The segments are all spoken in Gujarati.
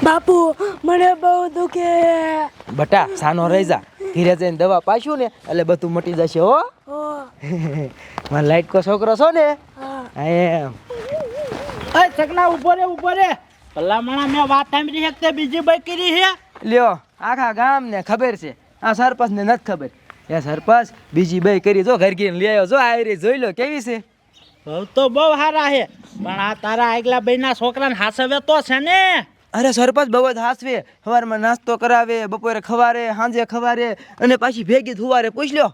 બાપુ મને બહુ દુખે. બટા સાનો રહી જા, ઘીરે જઈને દવા પાછું ને એટલે બધું મટી જશે હો. મારા લાઈટ કો છોકરો છો ને. એમ એ સગના ઉભો રે ભલામણા મેં વાત સાંભળી છે બીજી બાઈ કરી છે. લ્યો આખા ગામ ને ખબર છે, આ સરપંચ ને નથી ખબર. એ સરપંચ બીજી બે કરી જો ઘર ગીને લઈ આવ્યો, જો આ રે જોઈ લો કેવી છે. બહુ તો બહુ સારા છે, પણ આ તારા આગલા ભાઈના છોકરાને હાસવે તો છે ને. અરે સરપંચ બહુ જ હાસવે, સવારમાં નાસ્તો કરાવે, બપોરે ખવારે, સાંજે ખવારે અને પાછી ભેગી ધુવારે. પૂછ લ્યો.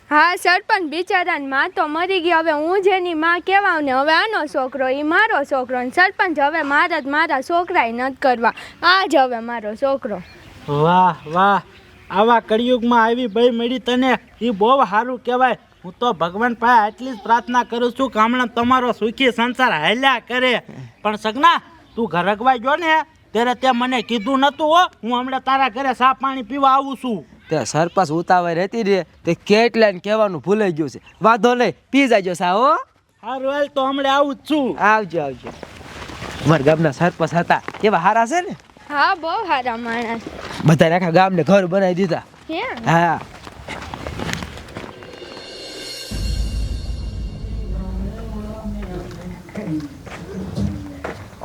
હા સરપંચ બિચારાની માં તો મરી ગઈ, હવે હું જેની માં કહેવાવ ને. હવે આનો છોકરો એ મારો છોકરો ને સરપંચ હવે મારા છોકરાએ નથી કરવા, આ જ હવે મારો છોકરો. વાહ વાહ, આવા કળિયુગમાં આવી ભાઈ મળી તને, એ બહુ સારું કહેવાય. હું તો ભગવાન પાસે આટલી જ પ્રાર્થના કરું છું કે હમણાં તમારો સુખી સંસાર હાલ્યા કરે. પણ સગના તું ઘર અગવાઈ ગયો ને ત્યારે તે મને કીધું નતું હો, હું હમણાં તારા ઘરે ચા પાણી પીવા આવું છું. તે સરપંચ ઉતાવળ રહેતી રે તે કેટલા ને કહેવાનું ભૂલાઈ ગયું છે. વાંધો નહીં, પી જાજો સા હો. સારું હાલ તો હમણાં આવું જ છું. આવજો. અમારા ગામના સરપંચ હતા કેવા હારા છે ને. હા બહુ સારા માણસ, બધા આખા ગામને ઘર બનાવી દીધા. હા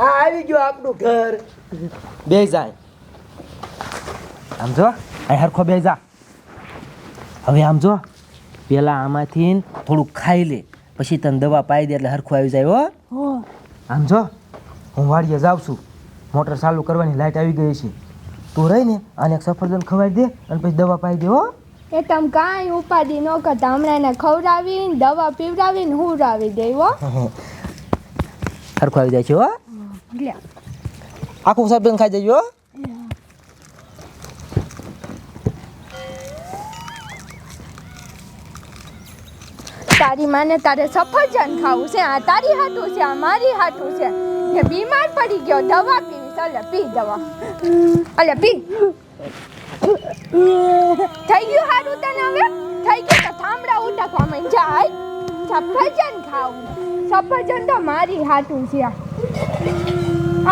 આવી ગયું આપણું ઘર. બે જાય આમ જો, આ હરખો બે જા. હવે આમ જો, પેલા આમાંથી થોડુંક ખાઈ લે, પછી તને દવા પાઈ દે એટલે હરખું આવી જાય હો. આમ જો, હું વાડીએ જાઉં છું, મોટર ચાલુ કરવાની લાઈટ આવી ગઈ છે. તું રહી ને આને એક સફરજન ખવાઈ દે અને પછી દવા પાઈ દે હો. એ તમે કાંઈ ઉપાધિ ન કરતા, હમણાં એને ખવડાવીને દવા પીવડાવીને હુરાવી દે હો. હરખું આવી જાય છે હો. આખું સફરજન ખાઈ જજો. તારી માને તારે સફરજન ખાવું છે, આ તારી હાટું છે, આ મારી હાટું છે. ને બીમાર પડી ગયો, દવા પીવી, ચાલે પી દવા. અલે પી. થઈ ગયું હારું તને? હવે થઈ ગયું તો થાંભળા ઉટકવા માંડ જા. સફરજન ખાવું, સફરજન તો મારી હાટું છે.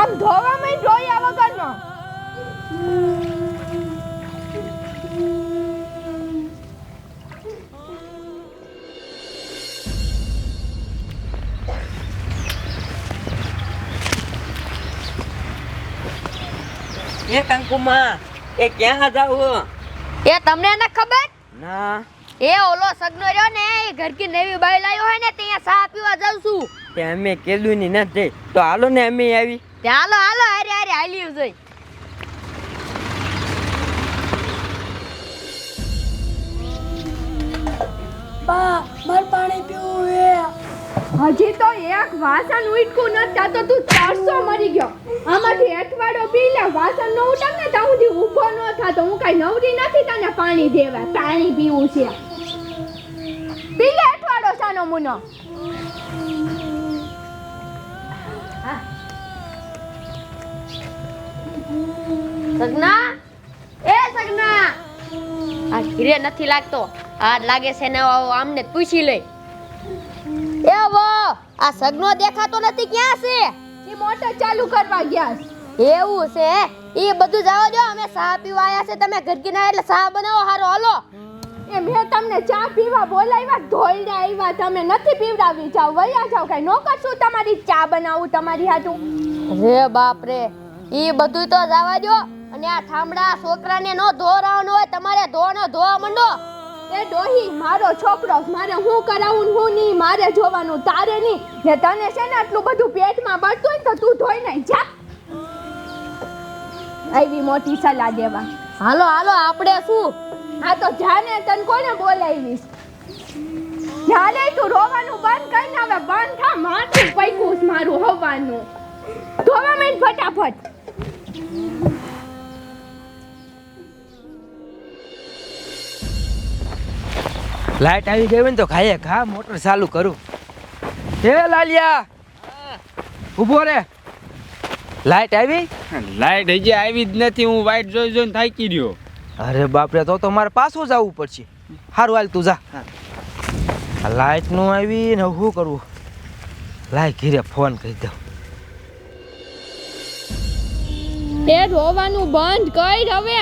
આમ ધોવા માંડ રોયા વગરનો. એ કંકુમાં એ ક્યાં જાવ? એ તમને ન ખબર? ના. એ ઓલો સગનો રહ્યો ને, એ ઘર કી નવી બાઈ લાયો હોય ને, ત્યાં ચા પીવા જાઉં છું. તે અમે કેલું ની નથી, તો હાલો ને અમે આવી. હાલો હારે હાલ્યું જોઈ. બા માર પાણી પીવું હે. હજી તો એક વાસણ ઉટકું ન થાતો, તું 400 મરી ગયો. આમાંથી અઠવાડો પી લે, વાસણ નો ઉટક ને તો હું ઊભો ન થાતો. હું કઈ નવરી નથી તને પાણી દેવા, પાણી પીવું છે. પી લે અઠવાડો સાનો મુનો. સગના, એ સગના, આ ઘીરે નથી લાગતો, આ લાગે છે ને આમને પૂછી લે. એ વો, આ સગનો દેખાતો નથી, ક્યાં છે? એ મોટર ચાલુ કરવા ગયા છે. એવું છે? એ બધું જાવ દો, અમે ચા પીવા આયા છે, તમે ઘર કી ના એટલે ચા બનાવો. હારો હાલો. એ મેં તમને ચા પીવા બોલાવ્યા, ધોઈડા આવ્યા, તમે નથી પીવડાવી. જાવ વયા જાવ, કઈ નો કરશું તમારી ચા બનાવું તમારી હાટું. રે બાપ રે, ઈ બધું તો જવા દો. અને આ થાંભડા છોકરાને નો ધોરાવાનો હોય, તમારે ધોવા માંડો. એ ડોહી મારો છોકરો, મારે હું કરાવું ને હું નહીં, મારે જોવાનું, તારે નહીં. ને તને છે ને આટલું બધું પેટમાં બળતું હોય તો તું ધોઈ નહીં જા. આવી મોટી સલાહ દેવા. હાલો આપણે શું? હા તો જાને, તને કોને બોલાવીશ? જાને તું રોવાનું બંધ કર ને, હવે બંધ થા. માથું પૈકું મારું હવાનું. ધોવા માંડ ફટાફટ. લાઈટ આવી ગઈ હોય ને તો ખાઈએ ખા મોટર ચાલુ કરું. હે લાલિયા, ઊભો રે. લાઈટ આવી? લાઈટ હજી આવી જ નથી, હું વાઈટ જોઈને થાકી રહ્યો. અરે બાપરે, તો મારે પાછું જવું પડશે. સારું હાલ તું જા. લાઈટ નું આવી ને શું કરવું? લાય ઘીરે ફોન કરી દઉં. એ રોવાનું બંધ કર હવે.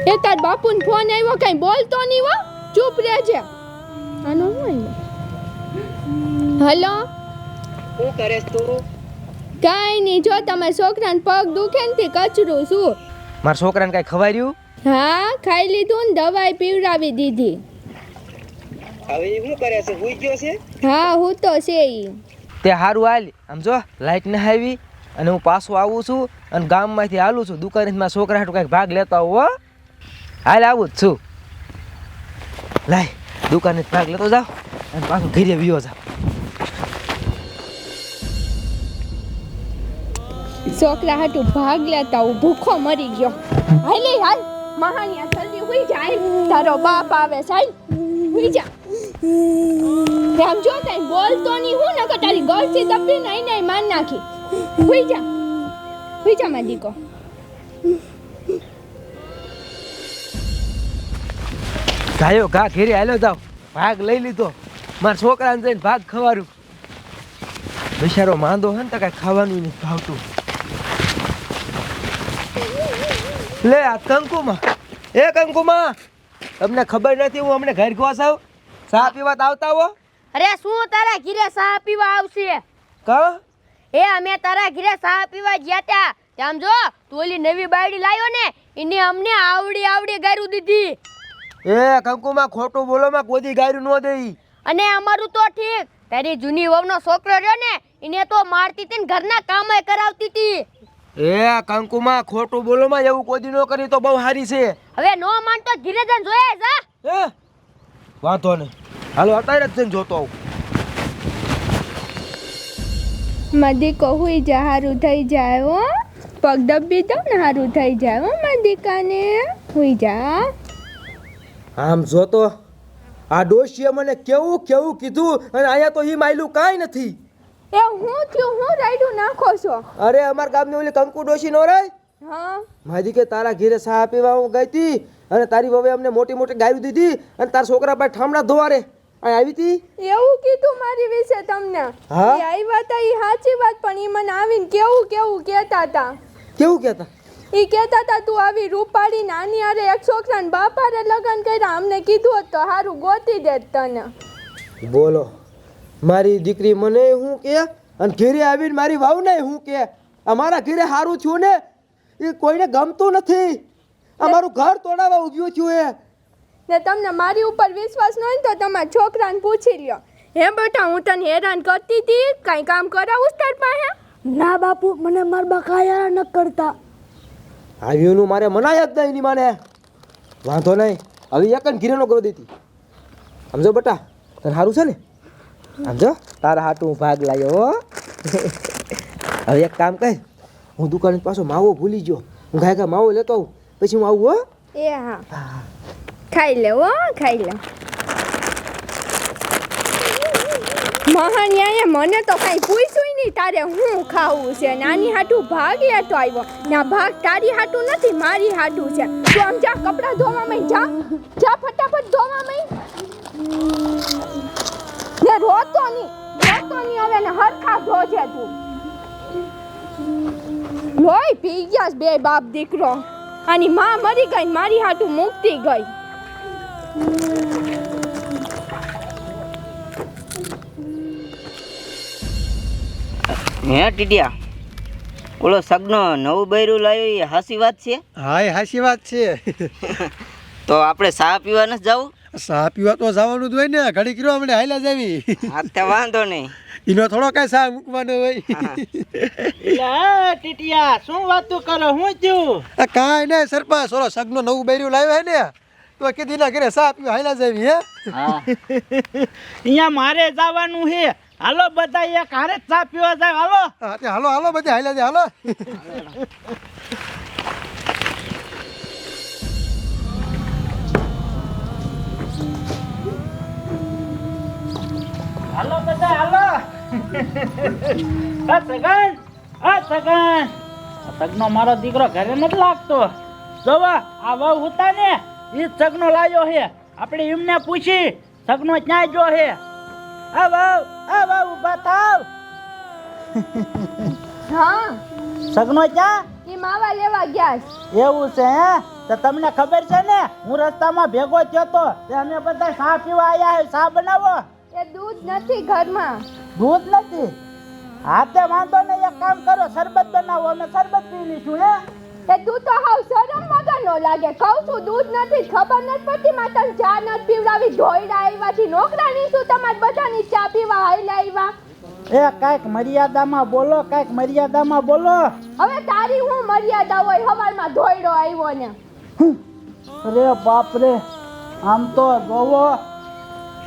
એ તાર બાપુને ફોન આવ્યો, કઈ બોલતો નહીં હો, ચૂપ રહેજે. આનો શું આવ્યો? હલો, શું કરેસ તું? કાંઈ નહીં, જો તમે છોકરાને પગ દુખે ને તે કચરું છું. મારા છોકરાને કઈ ખવાર્યું? હા, ખાઈ લીધું ને દવાઈ પીવડાવી દીધી. હવે એ શું કરે છે? હુઈ ગયો છે? હા, હું તો છે ઈ. તે હારું હાલ. આમ જો લાઈટ ન આવી અને હું પાછો આવું છું અને ગામમાંથી હાલું છું. દુકાનેથી મારા છોકરા હાટું કંઈક ભાગ લેતા આવું હો. હાલ આવું જ છું. લાય દુકાનેથી ભાગ લેતો જાવ અને પાછું ઘરે વિયો જાવ. છોકરા હાટું ભાગ લેતા હું ભૂખો મરી ગયો. હાલે હાલ મહાનિયા જલ્દી હુઈ જાય, તારો બાપ આવે સાહેબ. હુઈ જા. રામ જો કઈ બોલતો નહીં, હું નકર તારી ગળથી દબી નહીં માર નાખી. હુઈ જા, હુઈ જા મારી દીકો. ગાયો ઘા ઘેરે હાલ્યો જાવ. ભાગ લઈ લીધો. મારા છોકરાને જઈને ભાગ ખવારું. બિચારો માંદો હે ને તો કાંઈ ખાવાનું નથી ભાવતું. લે આ કંકુમાં, એ કંકુમાં, તમને ખબર નથી હું અમને ઘર ગયો છું? ચા પીવા તો આવતા હો? અરે શું તારા ઘીરે ચા પીવા આવશે? કા? એ અમે તારા ઘીરે ચા પીવા ગયા તા. આમ જો તું ઓલી નવી બાયડી લાવ્યો ને, એને અમને આવડી ગાયરું દીધી. એ કંકુમાં ખોટું બોલો માં કોઈ દી ગાયરું ન દેઈ. અને અમારું તો ઠીક, તારી જૂની વહુનો છોકરો રહ્યો ને, એને તો મારતી હતી ને ઘરના કામે કરાવતી હતી. એ કંકુમાં ખોટું બોલો માં એવું કોઈ દી ન કરી તો બહુ સારી છે. હવે નો માનતો ઘીરે જઈને જોયે જા. એ વાંધો નહીં, હાલો અત્યારે જ જઈને જોતો આવું. મારી દીકો હુઈ જા, હારું થઈ જાય હો. પગ દબી દઉં ને હારું થઈ જાય હો મારી દીકાને. હુઈ જા. આમ જોતો આ ડોશીએ મને કેવું કેવું કીધું અને અહીંયા તો ઈ માયલું કાંઈ નથી. એ હું થયું, હું રાયડું નાખો છો? અરે અમાર ગામની ઓલી કંકુ ડોશી નો રે, હા, માજી કે તારા ઘેરે ચા પીવા હું ગઈ હતી અને તારી વવે અમને મોટી મોટી ગાયું દીધી અને તારા છોકરા પાસે ઠામડા ધોવારે આવી હતી. એવું કીધું મારી વિશે તમને? હા. એ આવ્યા હતા એ સાચી વાત, પણ એ મને આવીને કેવું કેવું કહેતા હતા. કેવું કહેતા? એ કહેતા હતા તું આવી રૂપાળી નાની હારે એક છોકરાને બાપ હારે લગ્ન કર્યા, અમને કીધું હોત તો હારું ગોતી દેત તને. બોલો, મારી દીકરી મને હું કે અને ઘેરે આવીને મારી વાવને હું કે અમારા ઘેરે સારું થયું ને એ કોઈને ગમતું નથી. અમારું ઘર તોડાવવા ઊભ્યું થયું એ. ને તમને મારી ઉપર વિશ્વાસ ન હોય ને તો તમારા છોકરાને પૂછી લ્યો. હે બેટા, હું તને હેરાન કરતી હતી, કાંઈ કામ કરાવું તાર પાસે? ના બાપુ, મને મારા બા કાંઈ હેરાન ન કરતા. આવ્યુંનું મારે મનાય જ નહીં ની માને. વાંધો નહીં, હવે એક જ ઘીરેનો કરી દીધી. સમજો બેટા, તને સારું છે ને? સમજો તારા હાટું હું ભાગ લાવ્યો હો. હવે એક કામ કર, હું દુકાને પાછો માવો ભૂલી ગયો, હું ગાય માવો લેતો આવું પછી હું આવું હો. એ હા, ખાઈ લે હો, ખાઈ લે. મહાનિયાએ મને તો કાંઈ પૂછ્યું નહીં તારે હું ખાવું છે. નાની હાટું ભાગ લેતો આવ્યો. ના ભાગ તારી હાટું નથી, મારી હાટું છે. તું આમ જા, કપડાં ધોવા માંડ, જા જા, ફટાફટ ધોવા માંડ. ને રોતો નહીં હવે, ને હરખા ધોજે તું. લોહી પી ગયા છે બે બાપ દીકરો. આની માં મરી ગઈ, મારી હાટું મુક્તિ ગઈ. હે ટીટિયા, ઓલો સગનો નવું બૈરું લાવ્યો એ હાસી વાત છે? હા એ હાચી વાત છે. તો આપણે ચા પીવા નથી જવું? ચા પીવા તો જવાનું જ હોય ને, ઘડી કર્યો અમને હાલ્યા જાવી. હા તે વાંધો નહીં. એનો થોડો કઈ ચા મૂકવાનો હોય. ટીટિયા શું વાતું કરો, હું થયું? કાંઈ નહીં સરપંચ, ઓલો સગનો નવું બૈરું લાવ્યો હે ને તો કીધી ના ઘરે ચા પીવા હાલ્યા જાવી. હે અહીંયા મારે જવાનું છે, હાલો બધા એક હારે ચા પીવા જાય. હાલો. હા તે હાલો હાલો બધા હાલ્યા જાય. હાલો. હાલો બધા હાલો. આ સગન, આ સગન, સગનો મારો દીકરો ઘરે નથી લાગતો. જોવા આ વહુ હતા ને એ સગનો લાવ્યો છે. આપણે એમને પૂછી સગનો ક્યાં જો છે. આ વહુ ઊભા થાવ. હા સગનો ક્યાં એ માવા લેવા ગયા છે. એવું છે હે તો તમને ખબર છે ને હું રસ્તામાં ભેગો થયો તો તે અમે બધા ચા પીવા આયા હે ચા બનાવો એ દૂધ નથી ઘરમાં. દૂધ નથી હા તે વાંધો નહીં એક કામ કરો શરબત બનાવો અમે શરબત પી લઈશું હે એ તું તો હાવ શરમ વગરનો લાગે. કહું છું દૂધ નથી, ખબર નથી પડતી માતા ચા નથી પીવડાવી. ધોઈડા આવ્યાથી નોકરાની શું તમારે બધાની ચા પીવા હાઈલા આવ્યા. એ કાંઈક મર્યાદામાં બોલો કાંઈક મર્યાદામાં બોલો હવે તારી હું મર્યાદા હોય? હવારમાં ધોઈડો આવ્યો ને. અરે બાપ રે આમ તો જોવો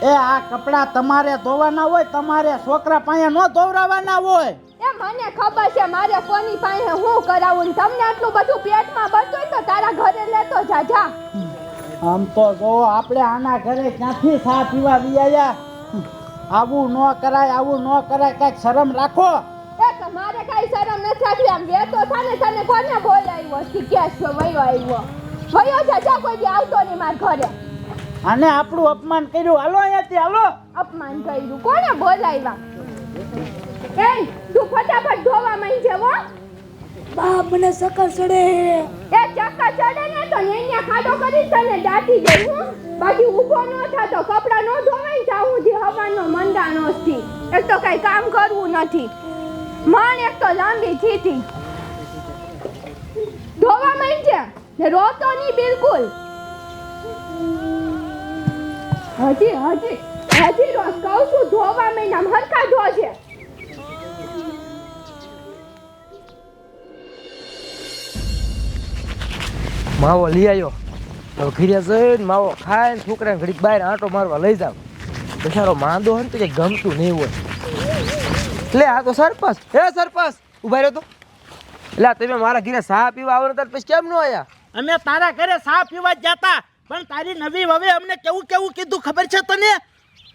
એ આ કપડા તમારે ધોવાના હોય તમારે છોકરા પાસે ન ધોવરાવાના હોય એ મને ખબર છે મારે કોની પાસે હું કરાવું ને તમને આટલું બધું પેટમાં બળતું હોય તો તારા ઘરે લેતો જા જા. આમ તો જોવો આપણે આના ઘરે ક્યાંથી ચા પીવા વિયા આવું ન કરાય આવું ન કરાય કાંઈક શરમ રાખો એ મારે કઈ શરમ નથી રાખવી. આમ વેતો થાને તને કોને બોલાવ્યો? શીખ્યા છો વયો આવ્યો. વયો જા જા, કોઈ દી આવતો નહીં મારા ઘરે. આને આપણું અપમાન કર્યું હાલો અહીંયાથી હાલો અપમાન કર્યું કોને બોલાવ્યા? એ તું ફટાફટ ધોવા માંડ છે હો. બા મને સકર ચડે. એ ચક્કર ચડે ને તો અહીંયા ખાડો કરી તને દાટી જઈ હું. બાકી ઊભો ન થાતો, કપડા ન ધોવાય ત્યાં સુધી હવાનો મંડાણો થી. એક તો કઈ કામ કરવું નથી. માણ એક તો લાંબી થીથી ધોવા માંડ છે ને રોતો નહીં બિલકુલ. હજી રોજ કહું છું ધોવા માંડ. આમ હરખા ધોશે. માવો લઈ આવ્યો તો ઘીરે જઈને માવો ખાઈને છોકરાને ઘડીક બહાર આંટો મારવા લઈ જાવ. બિચારો માંદો હોય ને તો કંઈ ગમતું નહીં હોય. એટલે આ તો સરપંચ સરપંચ ઉભા રહ્યો તો. એટલે તમે મારા ઘીરે ચા પીવા આવો ને પછી કેમ ન આવ્યા? અમે તારા ઘરે ચા પીવા જ જતા પણ તારી નવી વવે અમને કેવું કેવું કીધું ખબર છે તને?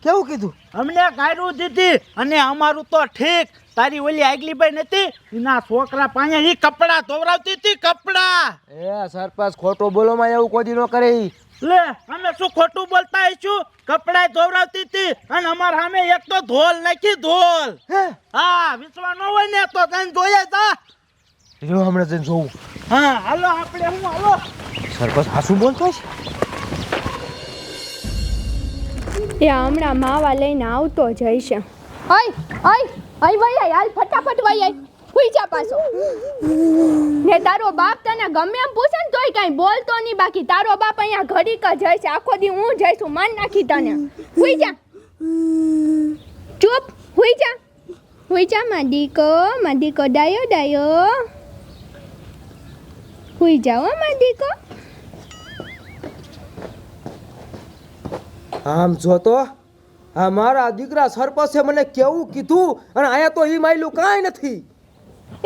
કેવું કીધું? અમને ગાયરું દીધી અને અમારું તો ઠીક. તારી ઓલી આગલી ભાઈ નથી એના છોકરા પાસે ઈ કપડા ધોવરાવતી હતી કપડા. એ સરપંચ ખોટો બોલો માં એવું કોઈ ન કરે ઈ. લે અમે શું ખોટું બોલતા હશું? કપડા ધોવરાવતી હતી અને અમાર સામે એક તો ધોલ નાખી ધોલ. હા વિશ્વાસ ન હોય ને તો તને જોયા જા. જો હમણાં જઈને જોઉં. હા હાલો આપણે હું હાલો. સરપંચ હાસું બોલતો છે? એ હમણાં માવા લઈને આવતો જઈશે. આય વઈ હાલ ફટાફટ વઈ આય. હુઈ જા પાછો. ને તારો બાપ તને ગમે એમ પૂછે ને તોય કાંઈ બોલતો નહીં. બાકી તારો બાપ અહીંયા ઘડીક જ હશે. આખો દી હું જઈશું માન નાખી તને. હુઈ જા ચૂપ. હુઈ જા માં દીકો ડાયો. હુઈ જાઓ માં દીકો. આમ જો તો આ મારા દીકરા સરપંચે મને કેવું કીધું અને આયા તો ઈ માયલું કાંઈ નથી.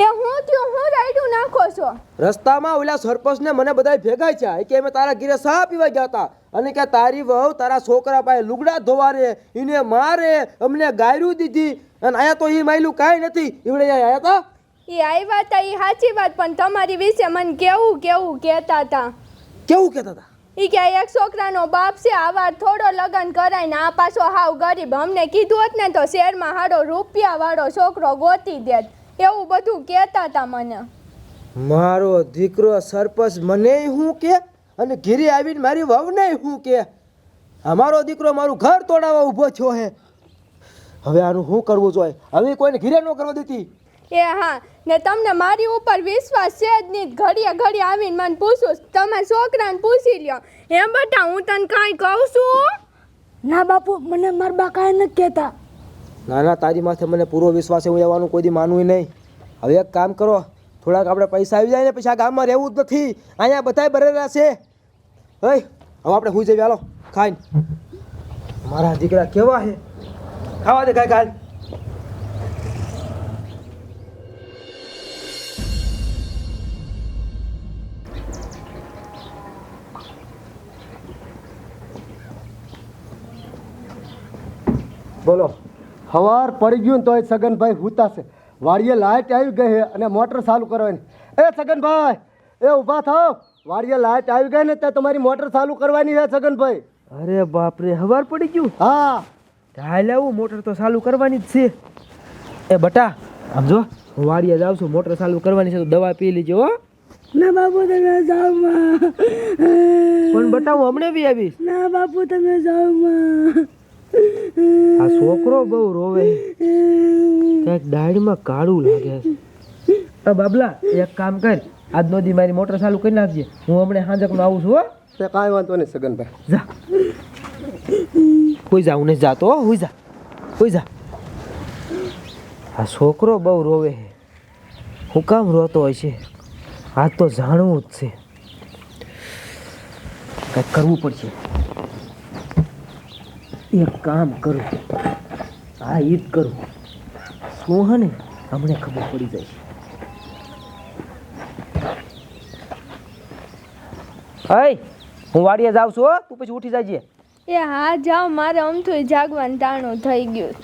એ હું થયું? હું રાયડું નાખો છો? રસ્તામાં ઓલા સરપંચને મને બધાય ભેગા છે કે અમે તારા ઘરે ચા પીવા ગયા હતા અને કે તારી વહુ તારા છોકરા પાસે લુગડા ધોવા રે એને મારે અમને ગાયરું દીધી અને આયા તો ઈ માયલું કાંઈ નથી. ઈવડે આયા હતા એ આવ્યા હતા એ સાચી વાત, પણ તમારી વિશે મને કેવું કહેતા હતા. કેવું કહેતા હતા? ઈ કે એક છોકરાનો બાપ છે, આવા થોડો લગન કરાય ને આ પાછો હાવ ગરીબ. અમને કીધું હોત ને તો શહેરમાં હાડો રૂપિયાવાળો છોકરો ગોતી દેત. એવું બધું કહેતા હતા મને. મારો દીકરો સરપંચ મને હું કે અને ઘરે આવીને મારી વહુને હું કે અમારો દીકરો મારું ઘર તોડાવવા ઊભો થયો હે. હવે આનું શું કરવું જોઈએ? હવે કોઈને ઘરે ન કરવા દેતી. એ હા, ને તમને મારી ઉપર વિશ્વાસ છે જ નહીં. ઘડીએ આવીને મને પૂછું તમારા છોકરાને પૂછી લ્યો. હે બેટા હું તને કાંઈ કહું છું? ના બાપુ મને મારા બા કાંઈ નથી કહેતા. ના તારી માથે મને પૂરો વિશ્વાસ છે. હું એવાનું કોઈ દી માનવું નહીં. હવે એક કામ કરો, થોડાક આપણે પૈસા આવી જાય ને પછી આ ગામમાં રહેવું જ નથી. અહીંયા બધાય ભરેલા છે. હવે આપણે સુઈ જઈએ. હાલો ખાઈને. મારા દીકરા કેવા છે? ખાવા દે ખાય. બોલો. સવાર પડી ગયું ને તોય સગનભાઈ હુતા છે. વાડીએ લાઇટ આવી ગઈ છે અને મોટર ચાલુ કરવાની. એ સગનભાઈ એ ઊભા થાવ. વાડીએ લાઇટ આવી ગઈ ને ત્યાં તમારી મોટર ચાલુ કરવાની છે સગનભાઈ. અરે બાપરે, હવાર પડી ગયું? હા હાલ આવું, મોટર તો ચાલુ કરવાની જ છે. એ બટા આમ જો હું વાડીએ જાઉં છું, મોટર ચાલુ કરવાની છે તો દવા પી લેજો હો. ના બાપુ તમે જાઓ માં. પણ બટા હું હમણાં બી આવીશ. ના બાપુ તમે જાઓ માં. આ છોકરો બહુ રોવે, ક્યાંક દાઢમાં કાળું લાગે છે. બાબલા એક કામ કર, આજનો દી મારી મોટર ચાલુ કરી નાખજે, હું હમણાં સાંજકમાં આવું છું હો. તે કાંઈ વાંધો નહીં સગનભાઈ. જા કોઈ જા, હું નહીં જાતો હો, હુઈ જા, હુઈ જા. આ છોકરો બહુ રોવે છે, હું કામ રોતો હોય છે, આજ તો જાણવું જ છે, કંઈક કરવું પડશે. એક કામ કરું, હા ઈ જ કરું. શું હે ને હમણાં ખબર પડી જાય. હઈ હું વાડીએ જાઉં છું હો, તું પછી ઉઠી જાજે. એ હા જાઓ, મારે અમથું જાગવાનું ટાણું થઈ ગયું.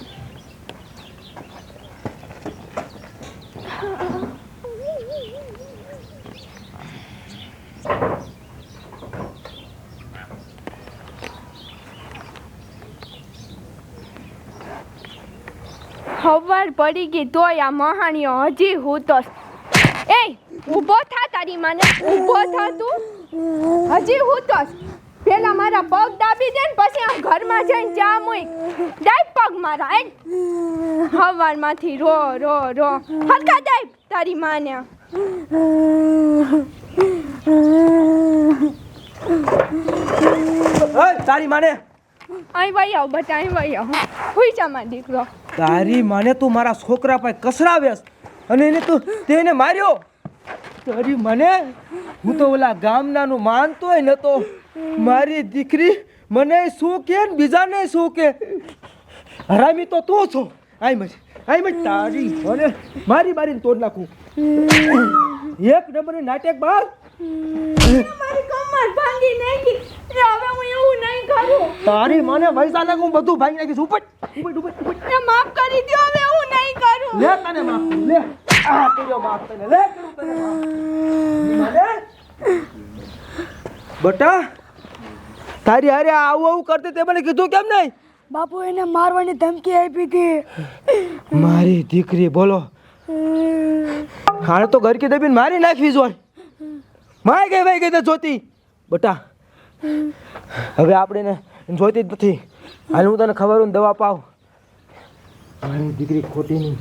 ખબર પડી ગઈ તોય આ મહાણીઓ હજી હું તો એ ઊભો થા, તારી માને ઊભો થા તું. હજી હું તો પેલા મારા પગ દાબી દે ને પછી આ ઘરમાં જઈને ચા મૂક. દાઈ પગ મારા એ હવારમાંથી રો રો રો હરખા દાઈ તારી માને. તારી માને અહીં વહી આવ બટા, અહીં વહી આવ. હુઈ જા મારો દીકરો. તારી માને તું મારા છોકરા પાસે કસરાવ્યાસ અને એને તું તેને માર્યો. તારી મને હું તો ઓલા ગામનાનું માનતોય નતો. મારી દીકરી મને શું કે ને બીજાને શું કે. હરામી તો તું છો. આઈ મજ તારી મને મારી મારીને તોડ નાખું. એક નંબરનું નાટક બાર. મારી કમર ભાંગી નાખી. એ હવે હું એવું નહીં કરું. તારી મને પૈસા નાખું, બધું ભાંગી નાખીશ. ઉપટ ઉપટ ઉપટ ઉપટ. એ માફ કરી દો, હવે એવું નહીં કરું. લે તને માફ કરું, લે આ કર્યો માફ તને, લે કરું તને માફ. મને બટા તારી હારે આવું આવું કરતે તે મને કીધું કેમ નહીં? બાપુ એને મારવાની ધમકી આપી હતી. મારી દીકરી બોલો, હાલ તો ઘર કે દબીને મારી નાખવી જોઈ. માય ગઈ ભાઈ ગઈ જોતી. બટા હવે આપણે જોઈતી જ નથી. હાલ હું તને ખબર હું દવા પાવ. મારી દીકરી ખોટી નહીં.